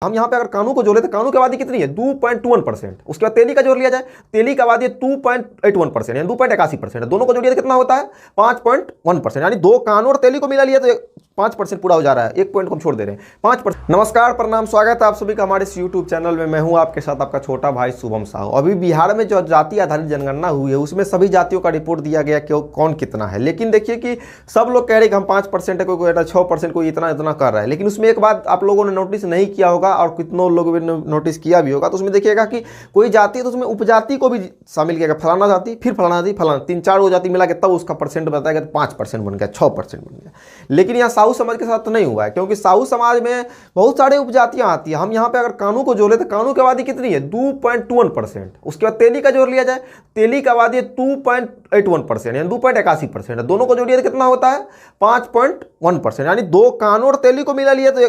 हम यहाँ पे अगर कानू को जोड़े तो कानू की आबादी कितनी है 2.21%। उसके बाद तेली का जोड़ लिया जाए, तेली की आबादी 2.81% यानी 2.81%। दोनों को जोड़िए तो कितना होता है 5.1%। यानी दो कानू और तेली को मिला लिया तो 5% पूरा हो जा रहा है। एक पॉइंट को हम छोड़ दे रहे हैं 5%। नमस्कार, प्रणाम, स्वागत है आप सभी का हमारे इस यूट्यूब चैनल में। मैं हूं आपके साथ आपका छोटा भाई शुभम साहू। अभी बिहार में जो जाति आधारित जनगणना हुई है उसमें सभी जातियों का रिपोर्ट दिया गया कि कौन कितना है। लेकिन देखिए कि सब लोग कह रहे कि हम 5% है, कोई 6%, कोई इतना इतना कर रहा है। लेकिन उसमें एक बात आप लोगों ने नोटिस नहीं किया होगा और कितनों लोगों ने नोटिस किया भी होगा, तो उसमें देखिएगा कि कोई जाति है तो उसमें उपजाति को भी शामिल किया गया। फलाना जाति, फिर फलाना जाति, फलाना 3-4 वो जाति मिला के तब उसका परसेंट बताया गया, 5% बन गया, 6% बन गया। लेकिन यहाँ साहू समाज के साथ तो नहीं हुआ है, क्योंकि साहू समाज में बहुत सारे उपजातियां आती है। हम यहाँ पे अगर कानू को जोड़े तो कानू की आबादी कितनी है 2.21%। उसके बाद तेली का जोड़ लिया जाए, तेली की आबादी 2.81% यानी 2.81%। दोनों को जोड़िए तो कितना होता है 5.1%। यानी दो कानू और तेली को मिला लिया तो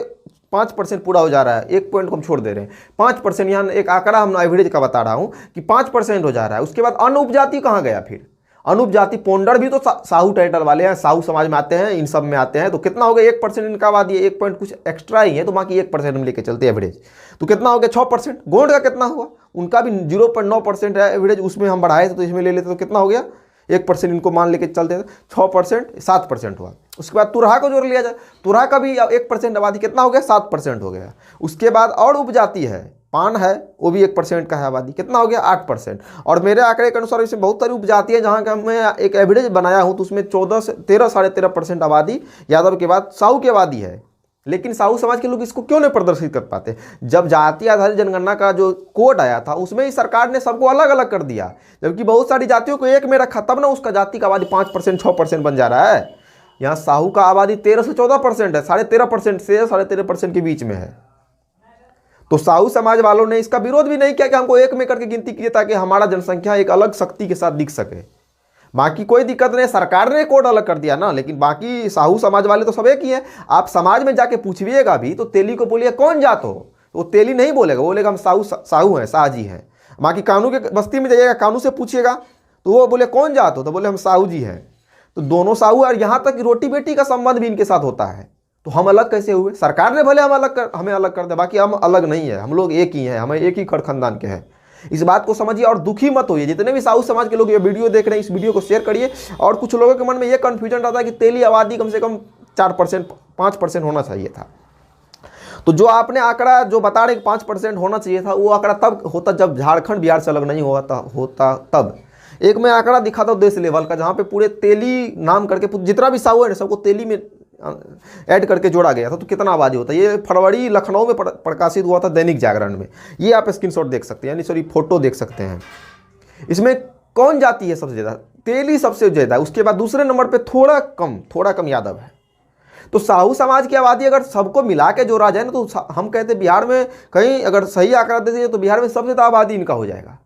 5% पूरा हो जा रहा है। एक पॉइंट को हम छोड़ दे रहे हैं 5%। यहाँ एक आंकड़ा हम एवरेज का बता रहा हूं कि 5% हो जा रहा है। उसके बाद अन्य उपजाति कहाँ गया? फिर अनुपजाति पोंडर भी तो साहू टाइटल वाले हैं, साहू समाज में आते हैं, इन सब में आते हैं। तो कितना हो गया 1% इनका आबादी है, 1 पॉइंट कुछ एक्स्ट्रा ही है, तो बाकी 1% हम लेके चलते हैं एवरेज। तो कितना हो गया 6%। गोंड का कितना हुआ? उनका भी 0.9% है एवरेज, उसमें हम बढ़ाए थे तो इसमें ले लेते तो कितना हो गया 1% इनको मान लेके चलते थे। 6% 7% हुआ। उसके बाद तुरहा को जोड़ लिया जाए, तुरहा का भी 1% आबादी कितना हो गया 7% हो गया। उसके बाद और उपजाति है, पान है, वो भी 1% का है आबादी, कितना हो गया 8%। और मेरे आंकड़े के अनुसार इसमें बहुत सारी उपजाति है जहाँ का मैं एक एवरेज बनाया हूँ, तो उसमें 14 से 13-13.5% आबादी यादव के बाद साहू की आबादी है। लेकिन साहू समाज के लोग इसको क्यों नहीं प्रदर्शित कर पाते? जब जाति आधारित जनगणना का जो कोड आया था उसमें ही सरकार ने सबको अलग अलग कर दिया, जबकि बहुत सारी जातियों को एक में रखा, तब ना उसका जाति का आबादी 5% 6% बन जा रहा है। यहाँ साहू का आबादी 13 से 14% है, 13.5% से 13.5% के बीच में है। तो साहू समाज वालों ने इसका विरोध भी नहीं किया कि हमको एक में करके गिनती कीजिए ताकि हमारा जनसंख्या एक अलग शक्ति के साथ दिख सके। बाकी कोई दिक्कत नहीं, सरकार ने कोड अलग कर दिया ना, लेकिन बाकी साहू समाज वाले तो सब एक ही है। आप समाज में जाके पूछिएगा भी तो तेली को बोलिए कौन जात हो, तो वो तेली नहीं बोलेगा, बोलेगा हम साहू हैं, शाहजी हैं। बाकी कानू के बस्ती में जाइएगा, कानू से पूछिएगा तो वो बोले कौन जात हो, तो बोले हम साहू जी हैं। तो दोनों साहू, और यहाँ तक रोटी बेटी का संबंध भी इनके साथ होता है। तो हम अलग कैसे हुए? सरकार ने भले हमें अलग कर दिया, बाकी हम अलग नहीं है, हम लोग एक ही हैं, हमें एक ही खड़ खानदान के हैं। इस बात को समझिए और दुखी मत होइए। जितने भी साहू समाज के लोग ये वीडियो देख रहे हैं, इस वीडियो को शेयर करिए। और कुछ लोगों के मन में ये कन्फ्यूजन रहता है कि तेली आबादी कम से कम 4% 5% होना चाहिए था। तो जो आपने आंकड़ा जो बता रहे 5% होना चाहिए था, वो आंकड़ा तब होता जब झारखंड बिहार से अलग नहीं होता तब। एक मैं आंकड़ा दिखाता हूँ देश लेवल का, जहाँ पे पूरे तेली नाम करके जितना भी साहू है सबको तेली में ऐड करके जोड़ा गया था, तो कितना आबादी होता है। ये फरवरी लखनऊ में प्रकाशित हुआ था दैनिक जागरण में। ये आप स्क्रीनशॉट देख सकते हैं, यानी सॉरी फोटो देख सकते हैं। इसमें कौन जाती है सबसे ज़्यादा? तेली सबसे ज़्यादा है। उसके बाद दूसरे नंबर पे थोड़ा कम यादव है। तो साहू समाज की आबादी अगर सबको मिला के जोड़ा जाए ना, तो हम कहते हैं बिहार में कहीं अगर सही आंकड़ा दे दिए तो बिहार में सबसे ज़्यादा आबादी इनका हो जाएगा।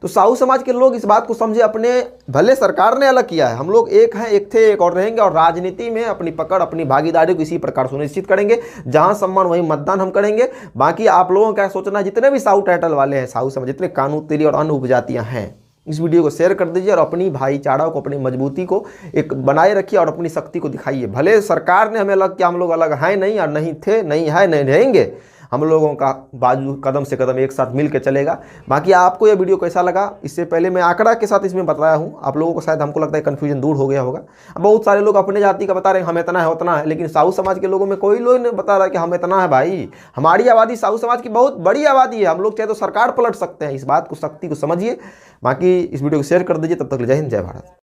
तो साहू समाज के लोग इस बात को समझे, अपने भले सरकार ने अलग किया है, हम लोग एक हैं, एक थे, एक और रहेंगे। और राजनीति में अपनी पकड़, अपनी भागीदारी को इसी प्रकार सुनिश्चित करेंगे। जहां सम्मान वहीं मतदान हम करेंगे। बाकी आप लोगों का सोचना, जितने भी साहू टाइटल वाले हैं, साहू समाज, जितने कानू तेली और अन्य उपजातियां हैं, इस वीडियो को शेयर कर दीजिए और अपनी भाईचारा को, अपनी मजबूती को एक बनाए रखिए और अपनी शक्ति को दिखाइए। भले सरकार ने हमें अलग किया, हम लोग अलग हैं नहीं, और नहीं थे, नहीं है, नहीं रहेंगे। हम लोगों का बाजू कदम से कदम एक साथ मिल के चलेगा। बाकी आपको यह वीडियो कैसा लगा? इससे पहले मैं आंकड़ा के साथ इसमें बताया हूँ, आप लोगों को शायद, हमको लगता है कन्फ्यूजन दूर हो गया होगा। बहुत सारे लोग अपने जाति का बता रहे हैं हम इतना है उतना है, लेकिन साहू समाज के लोगों में कोई लोग नहीं बता रहा है कि हम इतना है। भाई हमारी आबादी साहू समाज की बहुत बड़ी आबादी है, हम लोग चाहे तो सरकार पलट सकते हैं। इस बात को, शक्ति को समझिए। बाकी इस वीडियो को शेयर कर दीजिए। तब तक जय हिंद, जय भारत।